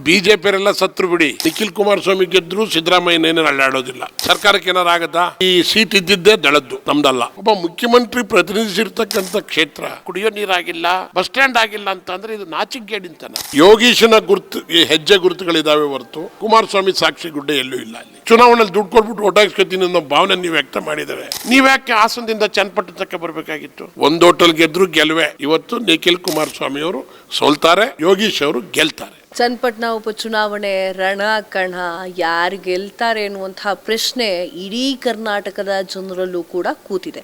ಬಿಜೆಪಿಯವರೆಲ್ಲ ಸತ್ರು ಬಿಡಿ, ನಿಖಿಲ್ ಕುಮಾರಸ್ವಾಮಿ ಗೆದ್ರು ಸಿದ್ದರಾಮಯ್ಯನೇನು ಅಳ್ಳಾಡೋದಿಲ್ಲ. ಸರ್ಕಾರಕ್ಕೆ ಏನಾರು ಆಗತ್ತಾ? ಈ ಸೀಟ್ ಇದ್ದಿದ್ದೇ ದಳದ್ದು, ನಮ್ದಲ್ಲ. ಒಬ್ಬ ಮುಖ್ಯಮಂತ್ರಿ ಪ್ರತಿನಿಧಿಸಿರ್ತಕ್ಕಂಥ ಕ್ಷೇತ್ರ ಕುಡಿಯೋ ನೀರಾಗಿಲ್ಲ, ಬಸ್ ಸ್ಟ್ಯಾಂಡ್ ಆಗಿಲ್ಲ ಅಂತಂದ್ರೆ ಇದು ನಾಚಿಕೆಗೇಡಿಂತನ. ಯೋಗೀಶನ ಗುರುತು, ಹೆಜ್ಜೆ ಗುರುತುಗಳಿದಾವೆ ಹೊರತು ಕುಮಾರಸ್ವಾಮಿ ಸಾಕ್ಷಿ ಗುಡ್ಡೆ ಎಲ್ಲೂ ಇಲ್ಲ. ಅಲ್ಲಿ ಚುನಾವಣೆಯಲ್ಲಿ ದುಡ್ಡು ಕೊಟ್ಬಿಟ್ಟು ಓಟ್ ಹಾಕ್ಸ್ಕೊತೀನಿ ಅನ್ನೋ ಭಾವನೆ ನೀವು ವ್ಯಕ್ತ ಮಾಡಿದರೆ, ನೀವ್ಯಾಕೆ ಹಾಸನದಿಂದ ಚನ್ನಪಟ್ಟಣ ತಕ್ಕ ಬರಬೇಕಾಗಿತ್ತು? ಒಂದು ಹೋಟೆಲ್ ಗೆದ್ರು ಗೆಲುವೆ. ಇವತ್ತು ನಿಖಿಲ್ ಕುಮಾರಸ್ವಾಮಿ ಅವರು ಸೋಲ್ತಾರೆ, ಯೋಗೀಶ್ ಅವರು ಗೆಲ್ತಾರೆ. ಚನ್ನಪಟ್ಟಣ ಉಪಚುನಾವಣೆ ರಣ ಕಣ, ಯಾರು ಗೆಲ್ತಾರೆ ಎನ್ನುವಂತಹ ಪ್ರಶ್ನೆ ಇಡೀ ಕರ್ನಾಟಕದ ಜನರಲ್ಲೂ ಕೂಡ ಕೂತಿದೆ.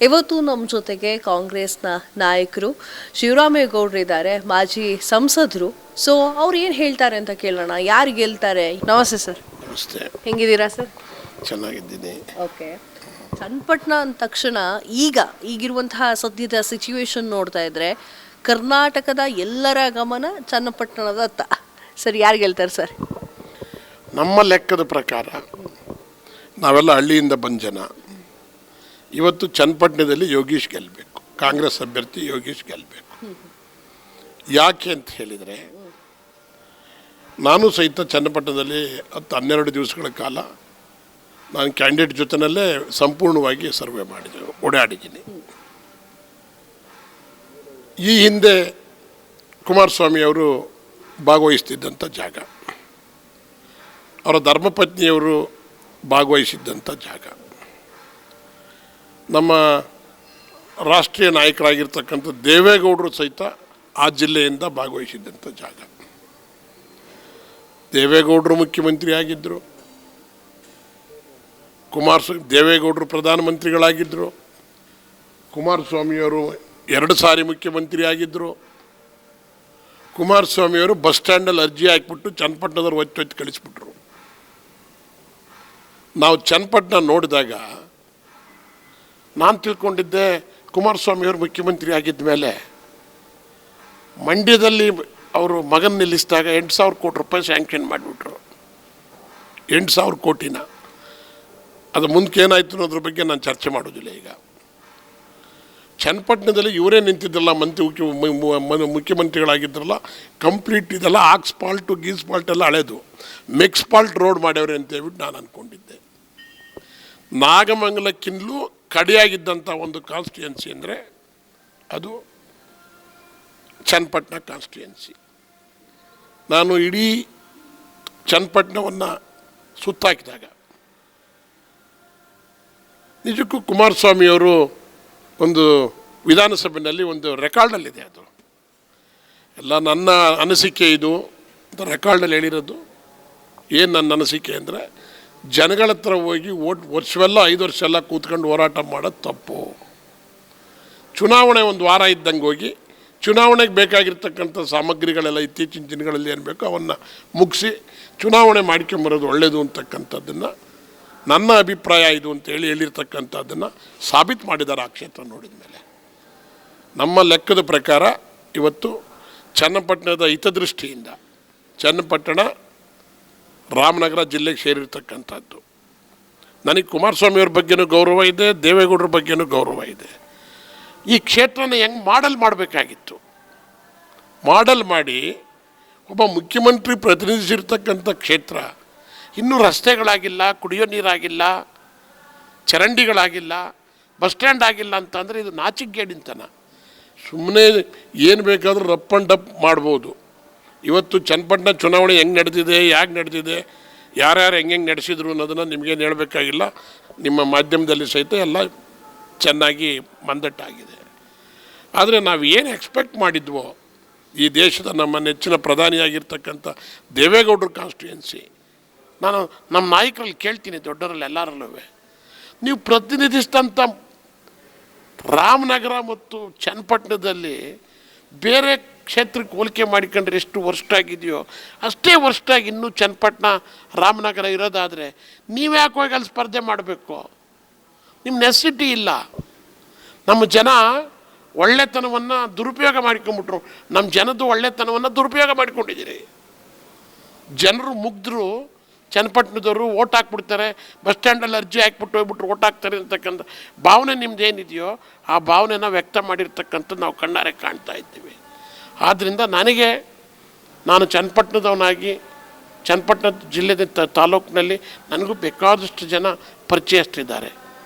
ಇವತ್ತು ನಮ್ಮ ಜೊತೆಗೆ ಕಾಂಗ್ರೆಸ್ನ ನಾಯಕರು ಶಿವರಾಮೇಗೌಡರು ಇದ್ದಾರೆ, ಮಾಜಿ ಸಂಸದರು. ಸೊ ಅವ್ರು ಏನು ಹೇಳ್ತಾರೆ ಅಂತ ಕೇಳೋಣ. ಯಾರು ಗೆಲ್ತಾರೆ? ನಮಸ್ತೆ ಸರ್. ನಮಸ್ತೆ. ಹೆಂಗಿದ್ದೀರಾ ಸರ್? ಚೆನ್ನಾಗಿದ್ದೀನಿ. ಓಕೆ. ಚನ್ನಪಟ್ಟಣ ಅಂದ ತಕ್ಷಣ ಈಗಿರುವಂತಹ ಸದ್ಯದ ಸಿಚುವೇಶನ್ ನೋಡ್ತಾ ಇದ್ರೆ ಕರ್ನಾಟಕದ ಎಲ್ಲರ ಗಮನ ಚನ್ನಪಟ್ಟಣದತ್ತ. ಸರ್, ಯಾರು ಗೆಲ್ತಾರೆ ಸರ್? ನಮ್ಮ ಲೆಕ್ಕದ ಪ್ರಕಾರ ನಾವೆಲ್ಲ ಹಳ್ಳಿಯಿಂದ ಬಂದ ಜನ. ಇವತ್ತು ಚನ್ನಪಟ್ಟಣದಲ್ಲಿ ಯೋಗೀಶ್ ಗೆಲ್ಲಬೇಕು, ಕಾಂಗ್ರೆಸ್ ಅಭ್ಯರ್ಥಿ ಯೋಗೀಶ್ ಗೆಲ್ಲಬೇಕು. ಯಾಕೆ ಅಂತ ಹೇಳಿದರೆ, ನಾನು ಸಹಿತ ಚನ್ನಪಟ್ಟಣದಲ್ಲಿ 10-12 ದಿವಸಗಳ ಕಾಲ ನಾನು ಕ್ಯಾಂಡಿಡೇಟ್ ಜೊತೆಯಲ್ಲೇ ಸಂಪೂರ್ಣವಾಗಿ ಸರ್ವೆ ಮಾಡಿದೆ, ಓಡಾಡಿದ್ದೀನಿ. ಈ ಹಿಂದೆ ಕುಮಾರಸ್ವಾಮಿ ಅವರು ಭಾಗವಹಿಸ್ತಿದ್ದಂಥ ಜಾಗ, ಅವರ ಧರ್ಮಪತ್ನಿಯವರು ಭಾಗವಹಿಸಿದ್ದಂಥ ಜಾಗ, ನಮ್ಮ ರಾಷ್ಟ್ರೀಯ ನಾಯಕರಾಗಿರ್ತಕ್ಕಂಥ ದೇವೇಗೌಡರು ಸಹಿತ ಆ ಜಿಲ್ಲೆಯಿಂದ ಭಾಗವಹಿಸಿದ್ದಂಥ ಜಾಗ. ದೇವೇಗೌಡರು ಮುಖ್ಯಮಂತ್ರಿ ಆಗಿದ್ದರು, ದೇವೇಗೌಡರು ಪ್ರಧಾನಮಂತ್ರಿಗಳಾಗಿದ್ದರು, ಕುಮಾರಸ್ವಾಮಿಯವರು 2 ಸಾರಿ ಮುಖ್ಯಮಂತ್ರಿ ಆಗಿದ್ದರು. ಕುಮಾರಸ್ವಾಮಿಯವರು ಬಸ್ ಸ್ಟ್ಯಾಂಡಲ್ಲಿ ಅರ್ಜಿ ಹಾಕಿಬಿಟ್ಟು ಚನ್ನಪಟ್ಟಣದವ್ರು ಒತ್ತಿ ಕಳಿಸ್ಬಿಟ್ರು. ನಾವು ಚನ್ನಪಟ್ಟಣ ನೋಡಿದಾಗ ನಾನು ತಿಳ್ಕೊಂಡಿದ್ದೆ, ಕುಮಾರಸ್ವಾಮಿಯವರು ಮುಖ್ಯಮಂತ್ರಿ ಆಗಿದ್ದ ಮೇಲೆ ಮಂಡ್ಯದಲ್ಲಿ ಅವರು ಮಗನ ನಿಲ್ಲಿಸಿದಾಗ 8,000 ಕೋಟಿ ರೂಪಾಯಿ ಸ್ಯಾಂಕ್ಷನ್ ಮಾಡಿಬಿಟ್ರು. 8,000 ಕೋಟಿನ. ಅದು ಮುಂದಕ್ಕೆ ಏನಾಯಿತು ಅನ್ನೋದ್ರ ಬಗ್ಗೆ ನಾನು ಚರ್ಚೆ ಮಾಡೋದಿಲ್ಲ. ಈಗ ಚನ್ನಪಟ್ಟಣದಲ್ಲಿ ಇವರೇ ನಿಂತಿದ್ದಲ್ಲ, ಮುಖ್ಯಮಂತ್ರಿಗಳಾಗಿದ್ರಲ್ಲ, ಕಂಪ್ಲೀಟ್ ಇದೆಲ್ಲ ಆಕ್ಸ್ಪಾಲ್ಟು ಗೀಸ್ಪಾಲ್ಟ್ ಎಲ್ಲ ಹಳೇದು, ಮೆಕ್ಸ್ಪಾಲ್ಟ್ ರೋಡ್ ಮಾಡ್ಯವ್ರೆ ಅಂತ ಹೇಳ್ಬಿಟ್ಟು ನಾನು ಅಂದ್ಕೊಂಡಿದ್ದೆ. ನಾಗಮಂಗಲಕ್ಕಿಂತಲೂ ಕಡೆಯಾಗಿದ್ದಂಥ ಒಂದು ಕಾನ್ಸ್ಟಿಟ್ಯೂನ್ಸಿ ಅಂದರೆ ಅದು ಚನ್ನಪಟ್ಟಣ ಕಾನ್ಸ್ಟಿಟ್ಯೂನ್ಸಿ. ನಾನು ಇಡೀ ಚನ್ನಪಟ್ಟಣವನ್ನು ಸುತ್ತಾಕಿದಾಗ ನಿಜಕ್ಕೂ ಕುಮಾರಸ್ವಾಮಿಯವರು ಒಂದು ವಿಧಾನಸಭೆಯಲ್ಲಿ ಒಂದು ರೆಕಾರ್ಡಲ್ಲಿದೆ. ಅದು ಎಲ್ಲ ನನ್ನ ಅನಿಸಿಕೆ ಇದು ಅಂತ ರೆಕಾರ್ಡಲ್ಲಿ ಹೇಳಿರೋದು. ಏನು ನನ್ನ ಅನಿಸಿಕೆ ಅಂದರೆ, ಜನಗಳ ಹತ್ರ ಹೋಗಿ ವರ್ಷವೆಲ್ಲ 5 ವರ್ಷ ಎಲ್ಲ ಕೂತ್ಕೊಂಡು ಹೋರಾಟ ಮಾಡೋದು ತಪ್ಪು. ಚುನಾವಣೆ ಒಂದು ವಾರ ಇದ್ದಂಗೆ ಹೋಗಿ ಚುನಾವಣೆಗೆ ಬೇಕಾಗಿರ್ತಕ್ಕಂಥ ಸಾಮಗ್ರಿಗಳೆಲ್ಲ ಇತ್ತೀಚಿನ ದಿನಗಳಲ್ಲಿ ಏನು ಬೇಕೋ ಅವನ್ನು ಮುಗಿಸಿ ಚುನಾವಣೆ ಮಾಡ್ಕೊಂಬರೋದು ಒಳ್ಳೆಯದು ಅಂತಕ್ಕಂಥದ್ದನ್ನು ನನ್ನ ಅಭಿಪ್ರಾಯ ಇದು ಅಂತೇಳಿ ಹೇಳಿರ್ತಕ್ಕಂಥದ್ದನ್ನು ಸಾಬೀತು ಮಾಡಿದ್ದಾರೆ ಆ ಕ್ಷೇತ್ರ ನೋಡಿದ ಮೇಲೆ. ನಮ್ಮ ಲೆಕ್ಕದ ಪ್ರಕಾರ ಇವತ್ತು ಚನ್ನಪಟ್ಟಣದ ಹಿತದೃಷ್ಟಿಯಿಂದ ಚನ್ನಪಟ್ಟಣ ರಾಮನಗರ ಜಿಲ್ಲೆಗೆ ಸೇರಿರ್ತಕ್ಕಂಥದ್ದು. ನನಗೆ ಕುಮಾರಸ್ವಾಮಿಯವ್ರ ಬಗ್ಗೆನೂ ಗೌರವ ಇದೆ, ದೇವೇಗೌಡರ ಬಗ್ಗೆನೂ ಗೌರವ ಇದೆ. ಈ ಕ್ಷೇತ್ರನ ಹೆಂಗೆ ಮಾಡೆಲ್ ಮಾಡಬೇಕಾಗಿತ್ತು, ಮಾಡೆಲ್ ಮಾಡಿ ಒಬ್ಬ ಮುಖ್ಯಮಂತ್ರಿ ಪ್ರತಿನಿಧಿಸಿರ್ತಕ್ಕಂಥ ಕ್ಷೇತ್ರ ಇನ್ನೂ ರಸ್ತೆಗಳಾಗಿಲ್ಲ, ಕುಡಿಯೋ ನೀರಾಗಿಲ್ಲ, ಚರಂಡಿಗಳಾಗಿಲ್ಲ, ಬಸ್ ಸ್ಟ್ಯಾಂಡ್ ಆಗಿಲ್ಲ ಅಂತಂದರೆ ಇದು ನಾಚಿಕೆಗೇಡಿಂತನ. ಸುಮ್ಮನೆ ಏನು ಬೇಕಾದರೂ ರಪ್ ಆ್ಯಂಡ್ ಡಪ್ ಮಾಡ್ಬೋದು. ಇವತ್ತು ಚನ್ನಪಟ್ಟಣ ಚುನಾವಣೆ ಹೆಂಗೆ ನಡೆದಿದೆ, ಯಾಕೆ ನಡೆದಿದೆ, ಯಾರ್ಯಾರು ಹೆಂಗೆ ನಡೆಸಿದ್ರು ಅನ್ನೋದನ್ನು ನಿಮಗೇನು ಹೇಳಬೇಕಾಗಿಲ್ಲ. ನಿಮ್ಮ ಮಾಧ್ಯಮದಲ್ಲಿ ಸಹಿತ ಎಲ್ಲ ಚೆನ್ನಾಗಿ ಮಂದಟ್ಟಾಗಿದೆ. ಆದರೆ ನಾವು ಏನು ಎಕ್ಸ್ಪೆಕ್ಟ್ ಮಾಡಿದ್ವೋ, ಈ ದೇಶದ ನಮ್ಮ ನೆಚ್ಚಿನ ಪ್ರಧಾನಿಯಾಗಿರ್ತಕ್ಕಂಥ ದೇವೇಗೌಡರ ಕಾನ್ಸ್ಟಿಟ್ಯೂನ್ಸಿ, ನಾನು ನಮ್ಮ ನಾಯಕರಲ್ಲಿ ಕೇಳ್ತೀನಿ, ದೊಡ್ಡರಲ್ಲಿ ಎಲ್ಲರಲ್ಲೂ, ನೀವು ಪ್ರತಿನಿಧಿಸಿದಂಥ ರಾಮನಗರ ಮತ್ತು ಚನ್ನಪಟ್ಟಣದಲ್ಲಿ ಬೇರೆ ಕ್ಷೇತ್ರಕ್ಕೆ ಹೋಲಿಕೆ ಮಾಡಿಕೊಂಡ್ರೆ ಎಷ್ಟು ವರ್ಷಾಗಿದೆಯೋ ಅಷ್ಟೇ ವರ್ಷಾಗಿ ಇನ್ನೂ ಚನ್ನಪಟ್ಟಣ ರಾಮನಗರ ಇರೋದಾದರೆ ನೀವ್ಯಾಕೆ ಹೋಗಿ ಅಲ್ಲಿ ಸ್ಪರ್ಧೆ ಮಾಡಬೇಕು? ನಿಮ್ಮ ನೆಸಿಟಿ ಇಲ್ಲ. ನಮ್ಮ ಜನ ಒಳ್ಳೆತನವನ್ನು ದುರುಪಯೋಗ ಮಾಡ್ಕೊಂಬಿಟ್ರು. ನಮ್ಮ ಜನದ್ದು ಒಳ್ಳೆತನವನ್ನು ದುರುಪಯೋಗ ಮಾಡ್ಕೊಂಡಿದ್ದೀರಿ. ಜನರು ಮುಗ್ಧರು, ಚನ್ನಪಟ್ಟಣದವರು ಓಟ್ ಹಾಕ್ಬಿಡ್ತಾರೆ, ಬಸ್ ಸ್ಟ್ಯಾಂಡಲ್ಲಿ ಅರ್ಜಿ ಹಾಕ್ಬಿಟ್ಟು ಹೋಗ್ಬಿಟ್ರು ಓಟ್ ಹಾಕ್ತಾರೆ ಅಂತಕ್ಕಂಥ ಭಾವನೆ ನಿಮ್ದು ಏನಿದೆಯೋ ಆ ಭಾವನೆನ ವ್ಯಕ್ತ ಮಾಡಿರ್ತಕ್ಕಂಥದ್ದು ನಾವು ಕಣ್ಣಾರೆ ಕಾಣ್ತಾ ಇದ್ದೀವಿ. ಆದ್ದರಿಂದ ನನಗೆ ನಾನು ಚನ್ನಪಟ್ಟಣದವನಾಗಿ ಚನ್ನಪಟ್ಟಣ ಜಿಲ್ಲೆ ತಾಲೂಕಿನಲ್ಲಿ ನನಗೂ ಬೇಕಾದಷ್ಟು ಜನ ಪರಿಚಯಸ್ಥರಿದ್ದಾರೆ.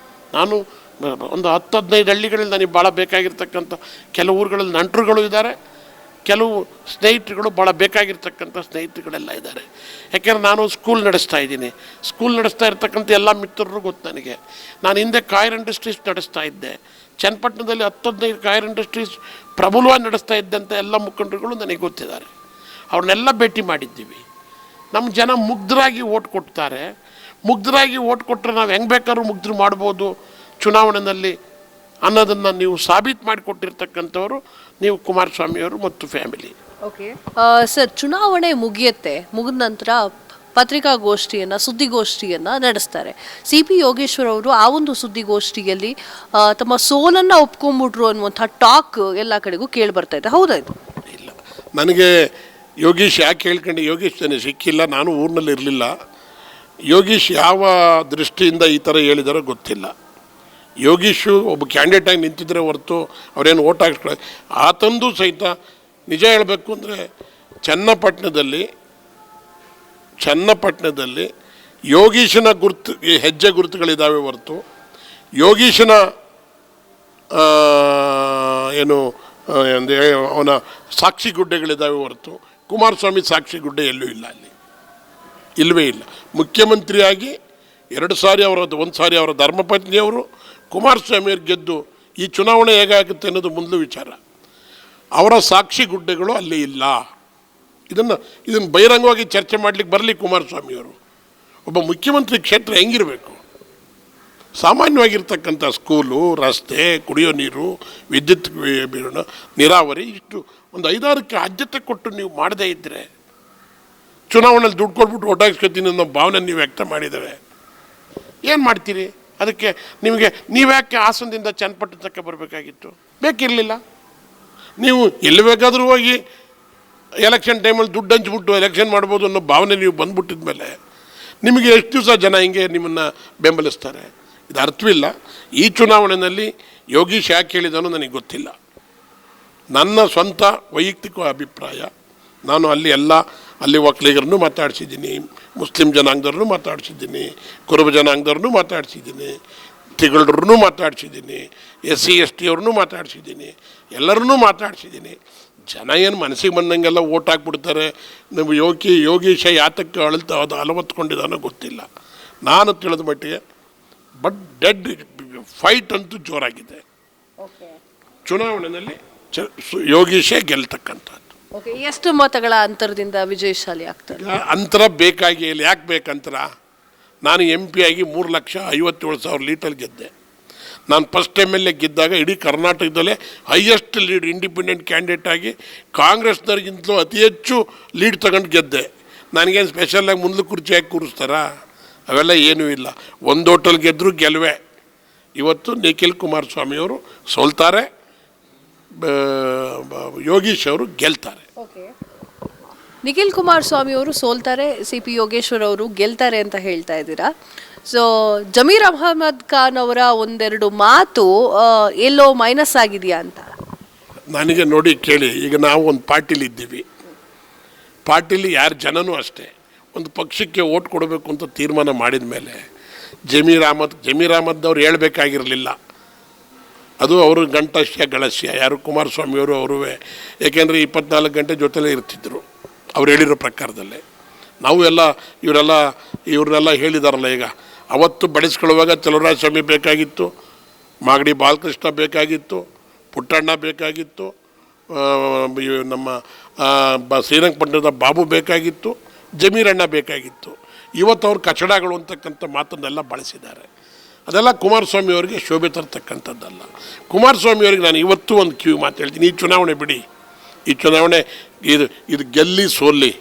ನಾನು ಒಂದು 10-15 ಹಳ್ಳಿಗಳಲ್ಲಿ ನನಗೆ ಭಾಳ ಬೇಕಾಗಿರ್ತಕ್ಕಂಥ ಕೆಲವು ಊರುಗಳಲ್ಲಿ ನಂಟರುಗಳು ಇದ್ದಾರೆ, ಕೆಲವು ಸ್ನೇಹಿತರುಗಳು ಭಾಳ ಬೇಕಾಗಿರ್ತಕ್ಕಂಥ ಸ್ನೇಹಿತರುಗಳೆಲ್ಲ ಇದ್ದಾರೆ. ಯಾಕೆಂದರೆ ನಾನು ಸ್ಕೂಲ್ ನಡೆಸ್ತಾ ಇದ್ದೀನಿ. ಸ್ಕೂಲ್ ನಡೆಸ್ತಾ ಇರ್ತಕ್ಕಂಥ ಎಲ್ಲ ಮಿತ್ರರು ಗೊತ್ತು ನನಗೆ. ನಾನು ಹಿಂದೆ ಕಾಯರ್ ಇಂಡಸ್ಟ್ರೀಸ್ ನಡೆಸ್ತಾ ಇದ್ದೆ. ಚನ್ನಪಟ್ಟಣದಲ್ಲಿ 10-15 ಕಾಯರ್ ಇಂಡಸ್ಟ್ರೀಸ್ ಪ್ರಬಲವಾಗಿ ನಡೆಸ್ತಾ ಇದ್ದಂಥ ಎಲ್ಲ ಮುಖಂಡರುಗಳು ನನಗೆ ಗೊತ್ತಿದ್ದಾರೆ. ಅವ್ರನ್ನೆಲ್ಲ ಭೇಟಿ ಮಾಡಿದ್ದೀವಿ. ನಮ್ಮ ಜನ ಮುಗ್ಧರಾಗಿ ಓಟ್ ಕೊಡ್ತಾರೆ. ಮುಗ್ಧರಾಗಿ ಓಟ್ ಕೊಟ್ಟರೆ ನಾವು ಹೆಂಗೆ ಬೇಕಾದ್ರೂ ಮುಗ್ಧರು ಮಾಡ್ಬೋದು ಚುನಾವಣೆಯಲ್ಲಿ ಅನ್ನೋದನ್ನು ನೀವು ಸಾಬೀತು ಮಾಡಿಕೊಟ್ಟಿರ್ತಕ್ಕಂಥವ್ರು ನೀವು ಕುಮಾರಸ್ವಾಮಿಯವರು ಮತ್ತು ಫ್ಯಾಮಿಲಿ. ಓಕೆ ಸರ್, ಚುನಾವಣೆ ಮುಗಿದ ನಂತರ ಸುದ್ದಿಗೋಷ್ಠಿಯನ್ನು ನಡೆಸ್ತಾರೆ. CP ಯೋಗೇಶ್ವರ್ ಅವರು ಆ ಒಂದು ಸುದ್ದಿಗೋಷ್ಠಿಯಲ್ಲಿ ತಮ್ಮ ಸೋಲನ್ನು ಒಪ್ಕೊಂಡ್ಬಿಟ್ರು ಅನ್ನುವಂಥ ಟಾಕ್ ಎಲ್ಲ ಕಡೆಗೂ ಕೇಳಿ ಬರ್ತಾ ಇದೆ. ಹೌದಾ ಇದು? ಇಲ್ಲ, ನನಗೆ ಯೋಗೀಶ್ ಯಾಕೆ ಹೇಳ್ಕೊಂಡು ಯೋಗೀಶ್ ನನಗೆ ಸಿಕ್ಕಿಲ್ಲ, ನಾನು ಊರಿನಲ್ಲಿ ಇರಲಿಲ್ಲ. ಯೋಗೀಶ್ ಯಾವ ದೃಷ್ಟಿಯಿಂದ ಈ ಥರ ಹೇಳಿದಾರೋ ಗೊತ್ತಿಲ್ಲ. ಯೋಗೀಶು ಒಬ್ಬ ಕ್ಯಾಂಡಿಡೇಟಾಗಿ ನಿಂತಿದ್ರೆ ಹೊರತು ಅವರೇನು ಓಟ್ ಹಾಕ್ಸ್ಕೊಳ್ಳೋ ಆತಂದು ಸಹಿತ ನಿಜ ಹೇಳಬೇಕು ಅಂದರೆ ಚನ್ನಪಟ್ಟಣದಲ್ಲಿ ಯೋಗೀಶನ ಹೆಜ್ಜೆ ಗುರುತುಗಳಿದ್ದಾವೆ ಹೊರತು ಯೋಗೀಶನ ಅವನ ಸಾಕ್ಷಿ ಗುಡ್ಡೆಗಳಿದ್ದಾವೆ ಹೊರತು ಕುಮಾರಸ್ವಾಮಿ ಸಾಕ್ಷಿ ಗುಡ್ಡೆ ಎಲ್ಲೂ ಇಲ್ಲ, ಅಲ್ಲಿ ಇಲ್ಲವೇ ಇಲ್ಲ. ಮುಖ್ಯಮಂತ್ರಿಯಾಗಿ 2 ಸಾರಿ ಒಂದು ಸಾರಿ ಅವರ ಧರ್ಮಪತ್ನಿಯವರು ಕುಮಾರಸ್ವಾಮಿಯವ್ರು ಗೆದ್ದು ಈ ಚುನಾವಣೆ ಹೇಗಾಗುತ್ತೆ ಅನ್ನೋದು ಮೊದಲು ವಿಚಾರ. ಅವರ ಸಾಕ್ಷಿ ಗುಡ್ಡೆಗಳು ಅಲ್ಲಿ ಇಲ್ಲ. ಇದನ್ನು ಬಹಿರಂಗವಾಗಿ ಚರ್ಚೆ ಮಾಡಲಿಕ್ಕೆ ಬರಲಿ ಕುಮಾರಸ್ವಾಮಿಯವರು. ಒಬ್ಬ ಮುಖ್ಯಮಂತ್ರಿ ಕ್ಷೇತ್ರ ಹೆಂಗಿರಬೇಕು? ಸಾಮಾನ್ಯವಾಗಿರ್ತಕ್ಕಂಥ ಸ್ಕೂಲು, ರಸ್ತೆ, ಕುಡಿಯೋ ನೀರು, ವಿದ್ಯುತ್ ನೀರಾವರಿ, ಇಷ್ಟು ಒಂದು 5-6ಕ್ಕೆ ಆದ್ಯತೆ ಕೊಟ್ಟು ನೀವು ಮಾಡದೇ ಇದ್ದರೆ ಚುನಾವಣೆಯಲ್ಲಿ ದುಡ್ಡು ಕೊಟ್ಬಿಟ್ಟು ಓಟಾಕ್ಸ್ಕೊತೀನಿ ಅನ್ನೋ ಭಾವನೆ ನೀವು ವ್ಯಕ್ತ ಮಾಡಿದರೆ ಏನು ಮಾಡ್ತೀರಿ? ಅದಕ್ಕೆ ನೀವ್ಯಾಕೆ ಹಾಸನದಿಂದ ಚನ್ನಪಟ್ಟಣ ತನಕ ಬರಬೇಕಾಗಿತ್ತು? ಬೇಕಿರಲಿಲ್ಲ. ನೀವು ಎಲ್ಲಿ ಬೇಕಾದರೂ ಹೋಗಿ ಎಲೆಕ್ಷನ್ ಟೈಮಲ್ಲಿ ದುಡ್ಡು ಹಂಚ್ಬಿಟ್ಟು ಎಲೆಕ್ಷನ್ ಮಾಡ್ಬೋದು ಅನ್ನೋ ಭಾವನೆ ನೀವು ಬಂದ್ಬಿಟ್ಟಿದ ಮೇಲೆ ನಿಮಗೆ ಎಷ್ಟು ದಿವಸ ಜನ ಹಿಂಗೆ ನಿಮ್ಮನ್ನು ಬೆಂಬಲಿಸ್ತಾರೆ? ಇದು ಅರ್ಥವಿಲ್ಲ. ಈ ಚುನಾವಣೆಯಲ್ಲಿ ಯೋಗೀಶ್ ಯಾಕೆ ಹೇಳಿದಾನೋ ನನಗೆ ಗೊತ್ತಿಲ್ಲ. ನನ್ನ ಸ್ವಂತ ವೈಯಕ್ತಿಕ ಅಭಿಪ್ರಾಯ, ನಾನು ಅಲ್ಲಿ ಒಕ್ಕಲಿಗರನ್ನು ಮಾತಾಡಿಸಿದ್ದೀನಿ, ಮುಸ್ಲಿಂ ಜನಾಂಗದವ್ರನ್ನೂ ಮಾತಾಡಿಸಿದ್ದೀನಿ, ಕುರುಬ ಜನಾಂಗದವ್ರನ್ನೂ ಮಾತಾಡಿಸಿದ್ದೀನಿ, ತಿಗಳರನ್ನೂ ಮಾತಾಡಿಸಿದ್ದೀನಿ, SC ST ಅವ್ರನ್ನೂ ಮಾತಾಡಿಸಿದ್ದೀನಿ, ಎಲ್ಲರನ್ನೂ ಮಾತಾಡಿಸಿದ್ದೀನಿ. ಜನ ಏನು ಮನಸ್ಸಿಗೆ ಬಂದಂಗೆಲ್ಲ ಓಟ್ ಹಾಕ್ಬಿಡ್ತಾರೆ. ನೀವು ಯೋಗೀಶ ಯಾತಕ್ಕೆ ಅಲವತ್ಕೊಂಡಿದ್ದಾನೋ ಗೊತ್ತಿಲ್ಲ. ನಾನು ತಿಳಿದ ಮಟ್ಟಿಗೆ ಡೆಡ್ ಫೈಟ್ ಅಂತೂ ಜೋರಾಗಿದೆ. ಚುನಾವಣೆಯಲ್ಲಿ ಯೋಗೀಶೇ ಗೆಲ್ತಕ್ಕಂಥದ್ದು. ಎಷ್ಟು ಮತಗಳ ಅಂತರದಿಂದ ವಿಜಯಶಾಲಿ ಆಗ್ತಾರೆ? ಅಂತರ ಬೇಕಾಗಿ ಇಲ್ಲ. ಯಾಕೆ ಬೇಕಂತರ? ನಾನು MP ಆಗಿ 3,57,000 ಲೀಟರ್ ಗೆದ್ದೆ. ನಾನು ಫಸ್ಟ್ MLA ಗೆದ್ದಾಗ ಇಡೀ ಕರ್ನಾಟಕದಲ್ಲೇ ಹೈಯೆಸ್ಟ್ ಲೀಡ್ ಇಂಡಿಪೆಂಡೆಂಟ್ ಕ್ಯಾಂಡಿಡೇಟ್ ಆಗಿ ಕಾಂಗ್ರೆಸ್ನವ್ರಿಗಿಂತಲೂ ಅತಿ ಹೆಚ್ಚು ಲೀಡ್ ತಗೊಂಡು ಗೆದ್ದೆ. ನನಗೇನು ಸ್ಪೆಷಲಾಗಿ ಮುಂದೆ ಕುರ್ಚಿ ಹಾಕಿ ಕೂರಿಸ್ತಾರಾ? ಅವೆಲ್ಲ ಏನೂ ಇಲ್ಲ. ಒಂದು ಹೋಟೆಲ್ ಗೆದ್ದರೂ ಗೆಲುವೆ. ಇವತ್ತು ನಿಖಿಲ್ ಕುಮಾರಸ್ವಾಮಿಯವರು ಸೋಲ್ತಾರೆ, ಯೋಗೀಶ್ ಅವರು ಗೆಲ್ತಾರೆ. ನಿಖಿಲ್ ಕುಮಾರಸ್ವಾಮಿ ಅವರು ಸೋಲ್ತಾರೆ, CP ಯೋಗೇಶ್ವರ್ ಅವರು ಗೆಲ್ತಾರೆ ಅಂತ ಹೇಳ್ತಾ ಇದ್ದೀರಾ. ಸೊ ಜಮೀರ್ ಅಹಮದ್ ಖಾನ್ ಅವರ ಒಂದೆರಡು ಮಾತು ಎಲ್ಲೋ ಮೈನಸ್ ಆಗಿದೆಯಾ ಅಂತ ನನಗೆ ನೋಡಿ ಕೇಳಿ. ಈಗ ನಾವು ಒಂದು ಪಾರ್ಟಿಲಿ ಇದ್ದೀವಿ. ಪಾರ್ಟಿಲಿ ಯಾರು ಜನನೂ ಅಷ್ಟೇ ಒಂದು ಪಕ್ಷಕ್ಕೆ ಓಟ್ ಕೊಡಬೇಕು ಅಂತ ತೀರ್ಮಾನ ಮಾಡಿದ ಮೇಲೆ ಜಮೀರ್ ಅಹಮದ್ ಅವ್ರು ಹೇಳಬೇಕಾಗಿರಲಿಲ್ಲ. ಅದು ಅವರು ಗಂಟಶ್ಯ ಗಳಶ್ಯ ಯಾರು ಕುಮಾರಸ್ವಾಮಿಯವರು ಅವರುವೇ. ಏಕೆಂದರೆ 24 ಗಂಟೆ ಜೊತೆಲೇ ಇರ್ತಿದ್ರು ಅವ್ರು ಹೇಳಿರೋ ಪ್ರಕಾರದಲ್ಲೇ. ನಾವು ಇವ್ರನ್ನೆಲ್ಲ ಹೇಳಿದಾರಲ್ಲ. ಈಗ ಅವತ್ತು ಬಳಸ್ಕೊಳ್ಳುವಾಗ ಚಲುವರಾಯಸ್ವಾಮಿ ಬೇಕಾಗಿತ್ತು, ಮಾಗಡಿ ಬಾಲಕೃಷ್ಣ ಬೇಕಾಗಿತ್ತು, ಪುಟ್ಟಣ್ಣ ಬೇಕಾಗಿತ್ತು, ನಮ್ಮ ಶ್ರೀರಂಗಪಟ್ಟಣದ ಬಾಬು ಬೇಕಾಗಿತ್ತು, ಜಮೀರಣ್ಣ ಬೇಕಾಗಿತ್ತು. ಇವತ್ತು ಅವ್ರು ಕಚಡಗಳು ಅಂತಕ್ಕಂಥ ಮಾತನ್ನೆಲ್ಲ ಬಳಸಿದ್ದಾರೆ. ಅದೆಲ್ಲ ಕುಮಾರಸ್ವಾಮಿ ಅವರಿಗೆ ಶೋಭೆ ತರ್ತಕ್ಕಂಥದ್ದಲ್ಲ. ಕುಮಾರಸ್ವಾಮಿ ಅವರಿಗೆ ನಾನು ಇವತ್ತು ಒಂದು ಮಾತು ಹೇಳ್ತೀನಿ. ಈ ಚುನಾವಣೆ ಬಿಡಿ, ಈ ಚುನಾವಣೆ ಇದು ಗೆಲ್ಲಿ ಸೋಲ್ಲಿ.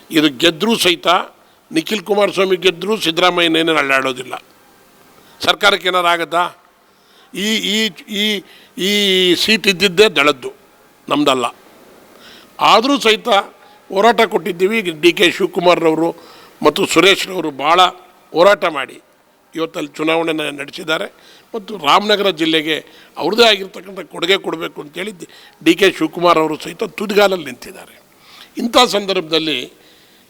ಇದು ಗೆದ್ದರೂ ಸಹಿತ ನಿಖಿಲ್ ಕುಮಾರಸ್ವಾಮಿ ಗೆದ್ದರೂ ಸಿದ್ದರಾಮಯ್ಯನೇನು ಅಲ್ಲಾಡೋದಿಲ್ಲ. ಸರ್ಕಾರಕ್ಕೆ ಏನಾರು ಆಗುತ್ತಾ? ಈ ಸೀಟ್ ಇದ್ದಿದ್ದೇ ದಳದ್ದು, ನಮ್ಮದಲ್ಲ. ಆದರೂ ಸಹಿತ ಹೋರಾಟ ಕೊಟ್ಟಿದ್ದೀವಿ. DK ಶಿವಕುಮಾರ್ರವರು ಮತ್ತು ಸುರೇಶ್ರವರು ಭಾಳ ಹೋರಾಟ ಮಾಡಿ ಇವತ್ತಲ್ಲಿ ಚುನಾವಣೆ ನಡೆಸಿದ್ದಾರೆ. ಮತ್ತು ರಾಮನಗರ ಜಿಲ್ಲೆಗೆ ಅವ್ರದ್ದೇ ಆಗಿರ್ತಕ್ಕಂಥ ಕೊಡುಗೆ ಕೊಡಬೇಕು ಅಂತೇಳಿ DK ಶಿವಕುಮಾರ್ ಅವರು ಸಹಿತ ತುದಿಗಾಲಲ್ಲಿ ನಿಂತಿದ್ದಾರೆ. ಇಂಥ ಸಂದರ್ಭದಲ್ಲಿ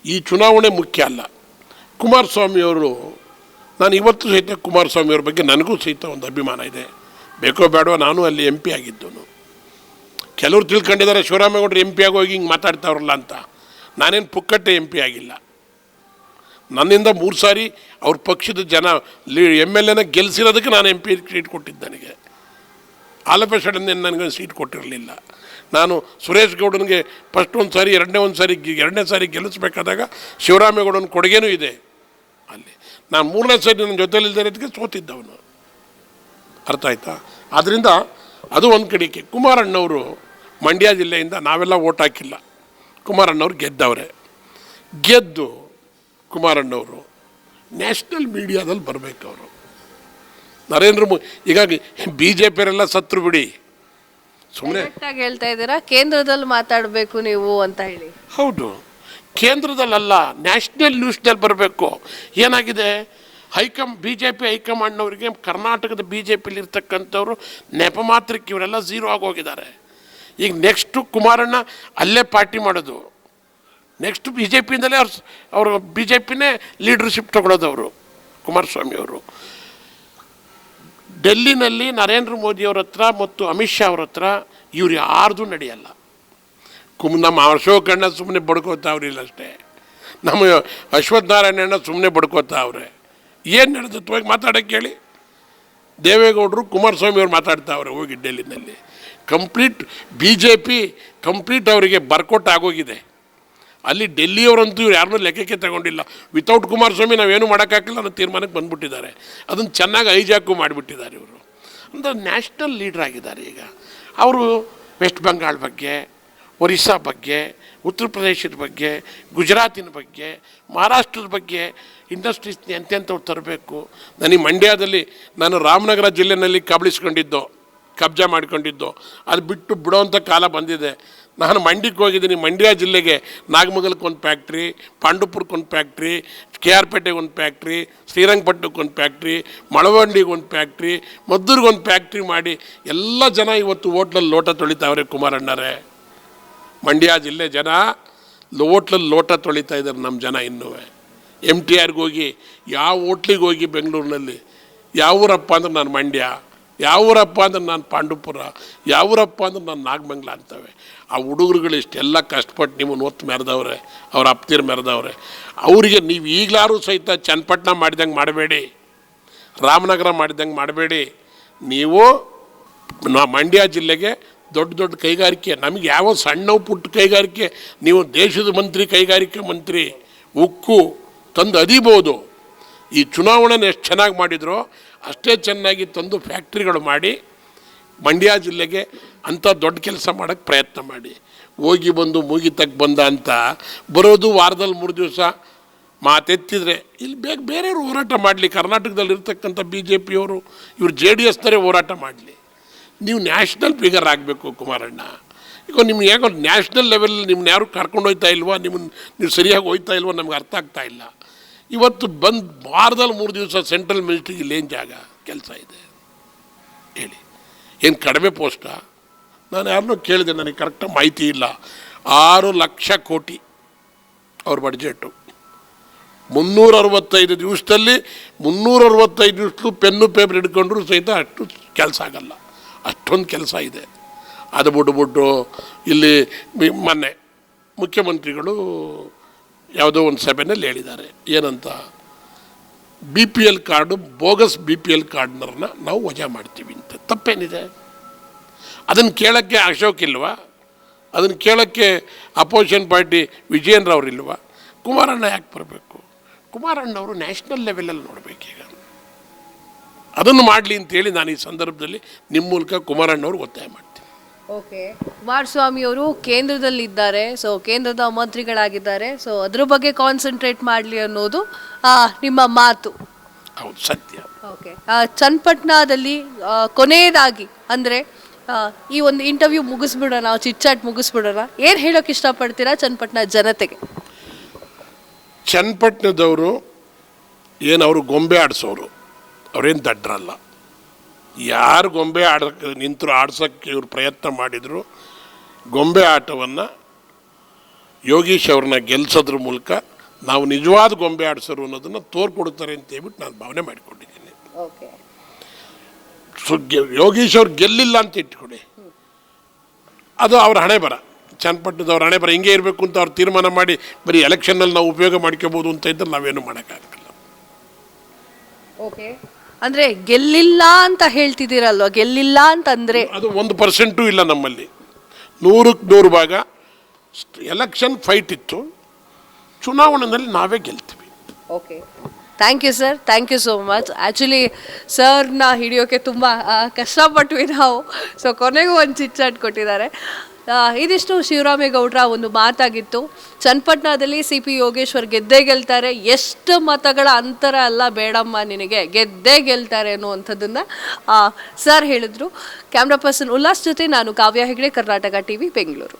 ಈ ಚುನಾವಣೆ ಮುಖ್ಯ ಅಲ್ಲ. ಕುಮಾರಸ್ವಾಮಿಯವರು, ನಾನು ಇವತ್ತು ಸಹಿತ ಕುಮಾರಸ್ವಾಮಿಯವ್ರ ಬಗ್ಗೆ ನನಗೂ ಸಹಿತ ಒಂದು ಅಭಿಮಾನ ಇದೆ. ಬೇಕೋ ಬೇಡೋ ನಾನು ಅಲ್ಲಿ ಎಂ ಪಿ ಆಗಿದ್ದನು. ಕೆಲವರು ತಿಳ್ಕೊಂಡಿದ್ದಾರೆ ಶಿವರಾಮೇಗೌಡರು ಎಂ ಪಿ ಆಗೋಗಿ ಹಿಂಗೆ ಮಾತಾಡ್ತಾವ್ರಲ್ಲ ಅಂತ. ನಾನೇನು ಪುಕ್ಕಟ್ಟೆ ಎಂ ಪಿ ಆಗಿಲ್ಲ. ನನ್ನಿಂದ 3 ಸಾರಿ ಅವ್ರ ಪಕ್ಷದ ಜನ MLA ಗೆಲ್ಲಿಸಿರೋದಕ್ಕೆ ನಾನು ಎಂ ಪಿ ಸೀಟ್ ಕೊಟ್ಟಿದ್ದು. ನನಗೆ ಆಲ್ ಆಫ್ ಎ ಸಡನ್ ನನಗೆ ಸೀಟ್ ಕೊಟ್ಟಿರಲಿಲ್ಲ. ನಾನು ಸುರೇಶ್ ಗೌಡನಿಗೆ ಫಸ್ಟ್ ಒಂದು ಸಾರಿ ಎರಡನೇ ಸಾರಿ ಗೆಲ್ಲಿಸ್ಬೇಕಾದಾಗ ಶಿವರಾಮೇಗೌಡನ ಕೊಡುಗೆನೂ ಇದೆ ಅಲ್ಲಿ. ನಾನು 3ನೇ ಸಾರಿ ನನ್ನ ಜೊತೆಲಿದ್ದಕ್ಕೆ ಸೋತಿದ್ದವನು. ಅರ್ಥ ಆಯ್ತಾ? ಆದ್ದರಿಂದ ಅದು ಒಂದು ಕಡೆಗೆ. ಕುಮಾರಣ್ಣವರು ಮಂಡ್ಯ ಜಿಲ್ಲೆಯಿಂದ ನಾವೆಲ್ಲ ಓಟ್ ಹಾಕಿಲ್ಲ. ಕುಮಾರಣ್ಣವ್ರು ಗೆದ್ದವ್ರೆ. ಗೆದ್ದು ಕುಮಾರಣ್ಣವರು ನ್ಯಾಷನಲ್ ಮೀಡಿಯಾದಲ್ಲಿ ಬರಬೇಕು. ಅವರು ನರೇಂದ್ರ ಮೋದಿ ಹೀಗಾಗಿ BJPಯವರೆಲ್ಲ ಸತ್ರು ಬಿಡಿ, ಸುಮ್ಮನೆ ಹೇಳ್ತಾ ಇದ್ದೀರಾ ಕೇಂದ್ರದಲ್ಲಿ ಮಾತಾಡಬೇಕು ನೀವು ಅಂತ ಹೇಳಿ. ಹೌದು, ಕೇಂದ್ರದಲ್ಲ, ನ್ಯಾಷನಲ್ ನ್ಯೂಸ್ನಲ್ಲಿ ಬರಬೇಕು. ಏನಾಗಿದೆ, BJP ಹೈಕಮಾಂಡ್ನವರಿಗೆ ಕರ್ನಾಟಕದ BJPಲಿ ಇರ್ತಕ್ಕಂಥವ್ರು ನೆಪ ಮಾತ್ರಕ್ಕೆ ಇವರೆಲ್ಲ ಝೀರೋ ಆಗೋಗಿದ್ದಾರೆ. ಈಗ ನೆಕ್ಸ್ಟು ಕುಮಾರಣ್ಣ ಅಲ್ಲೇ ಪಾರ್ಟಿ ಮಾಡೋದು. ನೆಕ್ಸ್ಟ್ BJPಯಿಂದಲೇ ಅವರು BJPನೇ ಲೀಡರ್ಶಿಪ್ ತಗೊಳ್ಳೋದು. ಅವರು ಕುಮಾರಸ್ವಾಮಿಯವರು ಡೆಲ್ಲಿನಲ್ಲಿ ನರೇಂದ್ರ ಮೋದಿಯವ್ರ ಹತ್ರ ಮತ್ತು ಅಮಿತ್ ಶಾ ಅವ್ರ ಹತ್ರ ಇವ್ರು ಯಾರ್ದು ನಡೆಯಲ್ಲ. ನಮ್ಮ ಅಶೋಕಣ್ಣ ಸುಮ್ಮನೆ ಬಡ್ಕೋತಾವ್ರಿಲ್ಲ ಅಷ್ಟೇ, ನಮ್ಮ ಅಶ್ವಥ್ ನಾರಾಯಣಣ್ಣ ಸುಮ್ಮನೆ ಬಡ್ಕೋತಾವ್ರೆ. ಏನು ನಡೆದತ್ತು ಹೋಗಿ ಮಾತಾಡೋಕ್ಕೆ ಹೇಳಿ. ದೇವೇಗೌಡರು ಕುಮಾರಸ್ವಾಮಿಯವ್ರು ಮಾತಾಡ್ತಾವ್ರೆ ಹೋಗಿ ಡೆಲ್ಲಿನಲ್ಲಿ. ಕಂಪ್ಲೀಟ್ BJP ಕಂಪ್ಲೀಟ್ ಅವರಿಗೆ ಬರ್ಕೊಟ್ಟು ಆಗೋಗಿದೆ. ಅಲ್ಲಿ ಡೆಲ್ಲಿಯವರಂತೂ ಇವ್ರು ಯಾರನ್ನೂ ಲೆಕ್ಕಕ್ಕೆ ತಗೊಂಡಿಲ್ಲ. ವಿತೌಟ್ ಕುಮಾರಸ್ವಾಮಿ ನಾವೇನು ಮಾಡೋಕ್ಕಾಗಿಲ್ಲ ಅನ್ನೋ ತೀರ್ಮಾನಕ್ಕೆ ಬಂದುಬಿಟ್ಟಿದ್ದಾರೆ. ಅದನ್ನು ಚೆನ್ನಾಗಿ ಹೈಜಾಕು ಮಾಡಿಬಿಟ್ಟಿದ್ದಾರೆ ಇವರು. ಅಂದರೆ ನ್ಯಾಷನಲ್ ಲೀಡ್ರ್ ಆಗಿದ್ದಾರೆ. ಈಗ ಅವರು ವೆಸ್ಟ್ ಬೆಂಗಾಲ್ ಬಗ್ಗೆ, ಒರಿಸ್ಸಾ ಬಗ್ಗೆ, ಉತ್ತರ ಪ್ರದೇಶದ ಬಗ್ಗೆ, ಗುಜರಾತಿನ ಬಗ್ಗೆ, ಮಹಾರಾಷ್ಟ್ರದ ಬಗ್ಗೆ ಇಂಡಸ್ಟ್ರೀಸ್ನ ಎಂತೆಂಥವ್ರು ತರಬೇಕು. ನನಗೆ ಮಂಡ್ಯದಲ್ಲಿ ನಾನು ರಾಮನಗರ ಜಿಲ್ಲೆಯಲ್ಲಿ ಕಬ್ಜಾ ಮಾಡ್ಕೊಂಡಿದ್ದು ಅದು ಬಿಡೋವಂಥ ಕಾಲ ಬಂದಿದೆ. ನಾನು ಮಂಡ್ಯಕ್ಕೆ ಹೋಗಿದ್ದೀನಿ. ಮಂಡ್ಯ ಜಿಲ್ಲೆಗೆ ನಾಗಮಂಗಲಕ್ಕೆ ಒಂದು ಫ್ಯಾಕ್ಟ್ರಿ, ಪಾಂಡುಪುರಕ್ಕೆ ಒಂದು ಫ್ಯಾಕ್ಟ್ರಿ, KR ಪೇಟೆಗೆ ಒಂದು ಫ್ಯಾಕ್ಟ್ರಿ, ಶ್ರೀರಂಗಪಟ್ಟಣಕ್ಕೆ ಒಂದು ಫ್ಯಾಕ್ಟ್ರಿ, ಮಳವಂಡಿಗೆ ಒಂದು ಫ್ಯಾಕ್ಟ್ರಿ, ಮದ್ದೂರಿಗೆ ಒಂದು ಫ್ಯಾಕ್ಟ್ರಿ ಮಾಡಿ ಎಲ್ಲ ಜನ ಇವತ್ತು ಹೋಟ್ಲಲ್ಲಿ ಲೋಟ ತೊಳಿತಾವ್ರೆ. ಕುಮಾರಣ್ಣರೇ, ಮಂಡ್ಯ ಜಿಲ್ಲೆ ಜನ ಹೋಟ್ಲಲ್ಲಿ ಲೋಟ ತೊಳಿತಾ ಇದ್ದಾರೆ ನಮ್ಮ ಜನ. ಇನ್ನೂ MTRಗೆ ಹೋಗಿ ಯಾವ ಹೋಟ್ಲಿಗೆ ಹೋಗಿ ಬೆಂಗಳೂರಿನಲ್ಲಿ ಯಾವೂರಪ್ಪ ಅಂದ್ರೆ ನಾನು ಮಂಡ್ಯ, ಯಾವೂರಪ್ಪ ಅಂದ್ರೆ ನಾನು ಪಾಂಡುಪುರ, ಯಾವೂರಪ್ಪ ಅಂದ್ರೆ ನಾನು ನಾಗಮಂಗಲ ಅಂತವೆ. ಆ ಹುಡುಗರುಗಳು ಇಷ್ಟೆಲ್ಲ ಕಷ್ಟಪಟ್ಟು ನಿಮ್ಮನ್ನು ಒತ್ತು ಮೆರೆದವ್ರೆ, ಅವ್ರ ಅಪ್ತೀರು ಮೆರೆದವ್ರೆ. ಅವರಿಗೆ ನೀವು ಈಗಲಾರು ಸಹಿತ ಚನ್ನಪಟ್ಟಣ ಮಾಡಿದಂಗೆ ಮಾಡಬೇಡಿ, ರಾಮನಗರ ಮಾಡಿದಂಗೆ ಮಾಡಬೇಡಿ. ನೀವು ಮಂಡ್ಯ ಜಿಲ್ಲೆಗೆ ದೊಡ್ಡ ದೊಡ್ಡ ಕೈಗಾರಿಕೆ, ನಮಗೆ ಯಾವ ಸಣ್ಣ ಪುಟ್ಟ ಕೈಗಾರಿಕೆ, ನೀವು ದೇಶದ ಕೈಗಾರಿಕೆ ಮಂತ್ರಿ, ಉಕ್ಕು ತಂದು ಅದಿಬೋದು. ಈ ಚುನಾವಣೆನ ಎಷ್ಟು ಚೆನ್ನಾಗಿ ಮಾಡಿದ್ರೋ ಅಷ್ಟೇ ಚೆನ್ನಾಗಿ ತಂದು ಫ್ಯಾಕ್ಟ್ರಿಗಳು ಮಾಡಿ ಮಂಡ್ಯ ಜಿಲ್ಲೆಗೆ ಅಂಥ ದೊಡ್ಡ ಕೆಲಸ ಮಾಡೋಕ್ಕೆ ಪ್ರಯತ್ನ ಮಾಡಿ. ಹೋಗಿ ಬಂದು ಮುಗಿತಕ್ಕೆ ಬಂದ ಅಂತ ಬರೋದು ವಾರದಲ್ಲಿ 3 ದಿವಸ ಮಾತೆತ್ತಿದ್ರೆ ಇಲ್ಲಿ ಬೇರೆಯವರು ಹೋರಾಟ ಮಾಡಲಿ. ಕರ್ನಾಟಕದಲ್ಲಿರ್ತಕ್ಕಂಥ BJPಯವರು ಇವರು JDSನವರೇ ಹೋರಾಟ ಮಾಡಲಿ. ನೀವು ನ್ಯಾಷನಲ್ ಫಿಗರ್ ಆಗಬೇಕು ಕುಮಾರಣ್ಣ. ಈಗ ನಿಮ್ಗೆ ಹೇಗೋ ನ್ಯಾಷನಲ್ ಲೆವೆಲಲ್ಲಿ ನಿಮ್ಮನ್ನ ಯಾರು ಕರ್ಕೊಂಡು ಹೋಗ್ತಾ ಇಲ್ವಾ, ನೀವು ಸರಿಯಾಗಿ ಹೋಗ್ತಾ ಇಲ್ವೋ ನಮ್ಗೆ ಅರ್ಥ ಆಗ್ತಾ ಇಲ್ಲ. ಇವತ್ತು ಬಂದು ವಾರದಲ್ಲಿ 3 ದಿವಸ ಸೆಂಟ್ರಲ್ ಮಿನಿಸ್ಟ್ರಿಗೆ ಇಲ್ಲೇನು ಜಾಗ ಕೆಲಸ ಇದೆ ಹೇಳಿ? ಏನು ಕಡಿಮೆ ಪೋಸ್ಟಾ? ನಾನು ಯಾರನ್ನೂ ಕೇಳಿದೆ, ನನಗೆ ಕರೆಕ್ಟಾಗಿ ಮಾಹಿತಿ ಇಲ್ಲ. 6 ಲಕ್ಷ ಕೋಟಿ ಅವ್ರ ಬಡ್ಜೆಟು. 365 ದಿವಸದಲ್ಲಿ 365 ದಿವಸಲು ಪೆನ್ನು ಪೇಪರ್ ಹಿಡ್ಕೊಂಡ್ರು ಸಹಿತ ಅಷ್ಟು ಕೆಲಸ ಆಗಲ್ಲ. ಅಷ್ಟೊಂದು ಕೆಲಸ ಇದೆ. ಅದು ಬಿಟ್ಬಿಟ್ಟು ಇಲ್ಲಿ ಮೊನ್ನೆ ಮುಖ್ಯಮಂತ್ರಿಗಳು ಯಾವುದೋ ಒಂದು ಸಭೆಯಲ್ಲಿ ಹೇಳಿದ್ದಾರೆ, ಏನಂತ, BPL ಕಾರ್ಡು, ಬೋಗಸ್ BPL ಕಾರ್ಡ್ನವ್ರನ್ನ ನಾವು ವಜಾ ಮಾಡ್ತೀವಿ ಅಂತ. ತಪ್ಪೇನಿದೆ? ಅದನ್ನು ಕೇಳೋಕ್ಕೆ ಅಶೋಕ್ ಇಲ್ವಾ? ಅದನ್ನು ಕೇಳೋಕ್ಕೆ ಅಪೋಸಿಷನ್ ಪಾರ್ಟಿ ವಿಜಯೇಂದ್ರ ಇಲ್ವಾ? ಕುಮಾರಣ್ಣ ಯಾಕೆ ಬರಬೇಕು? ಕುಮಾರಣ್ಣವರು ನ್ಯಾಷನಲ್ ಲೆವೆಲಲ್ಲಿ ನೋಡಬೇಕೀಗ. ಅದನ್ನು ಮಾಡಲಿ ಅಂತೇಳಿ ನಾನು ಈ ಸಂದರ್ಭದಲ್ಲಿ ನಿಮ್ಮ ಮೂಲಕ ಕುಮಾರಣ್ಣವ್ರು ಒತ್ತಾಯ ಮಾಡ್ತೀನಿ. ಓಕೆ, ಕುಮಾರಸ್ವಾಮಿ ಅವರು ಕೇಂದ್ರದಲ್ಲಿದ್ದಾರೆ, ಸೊ ಕೇಂದ್ರದ ಮಂತ್ರಿಗಳಾಗಿದ್ದಾರೆ, ಸೊ ಅದ್ರ ಬಗ್ಗೆ ಕಾನ್ಸಂಟ್ರೇಟ್ ಮಾಡಲಿ ಅನ್ನೋದು ನಿಮ್ಮ ಮಾತು. ಹೌದು, ಸತ್ಯ. ಓಕೆ, ಚನ್ನಪಟ್ಟಣದಲ್ಲಿ ಕೊನೆಯದಾಗಿ ಅಂದರೆ ಈ ಒಂದು ಇಂಟರ್ವ್ಯೂ ಮುಗಿಸ್ಬಿಡೋಣ, ಚಿಟ್ಚಾಟ್ ಮುಗಿಸ್ಬಿಡೋಣ, ಏನು ಹೇಳೋಕೆ ಇಷ್ಟಪಡ್ತೀರಾ ಚನ್ನಪಟ್ಟಣ ಜನತೆಗೆ? ಚನ್ನಪಟ್ಟಣದವರು ಏನು, ಅವರು ಗೊಂಬೆ ಆಡಿಸೋರು, ಅವರೇನು ದಡ್ರಲ್ಲ. ಯಾರು ಗೊಂಬೆ ನಿಂತರು ಆಡ್ಸೋಕ್ಕೆ ಇವರು ಪ್ರಯತ್ನ ಮಾಡಿದರು, ಗೊಂಬೆ ಆಟವನ್ನು ಯೋಗೀಶ್ ಅವ್ರನ್ನ ಗೆಲ್ಸೋದ್ರ ಮೂಲಕ ನಾವು ನಿಜವಾದ ಗೊಂಬೆ ಆಡಿಸೋರು ಅನ್ನೋದನ್ನು ತೋರ್ಕೊಡ್ತಾರೆ ಅಂತ ಹೇಳ್ಬಿಟ್ಟು ನಾನು ಭಾವನೆ ಮಾಡಿಕೊಂಡಿದ್ದೀನಿ. ಓಕೆ. ಯೋಗೀಶ್ ಅವ್ರು ಗೆಲ್ಲಿಲ್ಲ ಅಂತ ಇಟ್ಕೊಡಿ, ಅದು ಅವ್ರ ಹಣೆ ಬರ, ಚನ್ನಪಟ್ಟಣದವ್ರ ಹಣೆ ಬರ ಹಿಂಗೆ ಇರಬೇಕು ಅಂತ ಅವ್ರು ತೀರ್ಮಾನ ಮಾಡಿ ಬರೀ ಎಲೆಕ್ಷನ್ನಲ್ಲಿ ನಾವು ಉಪಯೋಗ ಮಾಡ್ಕೋಬೋದು ಅಂತ ಇದ್ದರೆ ನಾವೇನು ಮಾಡೋಕ್ಕಾಗಲ್ಲ. ಓಕೆ. ಅಂದರೆ ಗೆಲ್ಲಿಲ್ಲ ಅಂತ ಹೇಳ್ತಿದ್ದೀರಲ್ವ, ಗೆಲ್ಲಿಲ್ಲ ಅಂತಂದರೆ ಅದು 1% ಇಲ್ಲ ನಮ್ಮಲ್ಲಿ. 100ಕ್ಕೆ 100 ಭಾಗ ಎಲೆಕ್ಷನ್ ಫೈಟ್ ಇತ್ತು, ಚುನಾವಣೆಯಲ್ಲಿ ನಾವೇ ಗೆಲ್ತೀವಿ. Okay. Thank you sir, thank you so much. Actually ಸರ್ನ ಹಿಡಿಯೋಕ್ಕೆ ತುಂಬ ಕಷ್ಟಪಟ್ವಿ ನಾವು. ಸೊ ಕೊನೆಗೂ ಒಂದು ಚಿಟ್ಚಾಟ್ ಕೊಟ್ಟಿದ್ದಾರೆ. ಇದಿಷ್ಟು ಶಿವರಾಮೇಗೌಡರ ಒಂದು ಮಾತಾಗಿತ್ತು. ಚನ್ನಪಟ್ಟಣದಲ್ಲಿ ಸಿ ಪಿ ಯೋಗೇಶ್ವರ್ ಗೆದ್ದೇ ಗೆಲ್ತಾರೆ, ಎಷ್ಟು ಮತಗಳ ಅಂತರ ಅಲ್ಲ ಬೇಡಮ್ಮ ನಿನಗೆ, ಗೆದ್ದೇ ಗೆಲ್ತಾರೆ ಅನ್ನುವಂಥದ್ದನ್ನು ಸರ್ ಹೇಳಿದ್ರು. ಕ್ಯಾಮ್ರಾ ಪರ್ಸನ್ ಉಲ್ಲಾಸ್ ಜೊತೆ ನಾನು ಕಾವ್ಯ ಹೆಗ್ಡೆ, ಕರ್ನಾಟಕ ಟಿವಿ, ಬೆಂಗಳೂರು.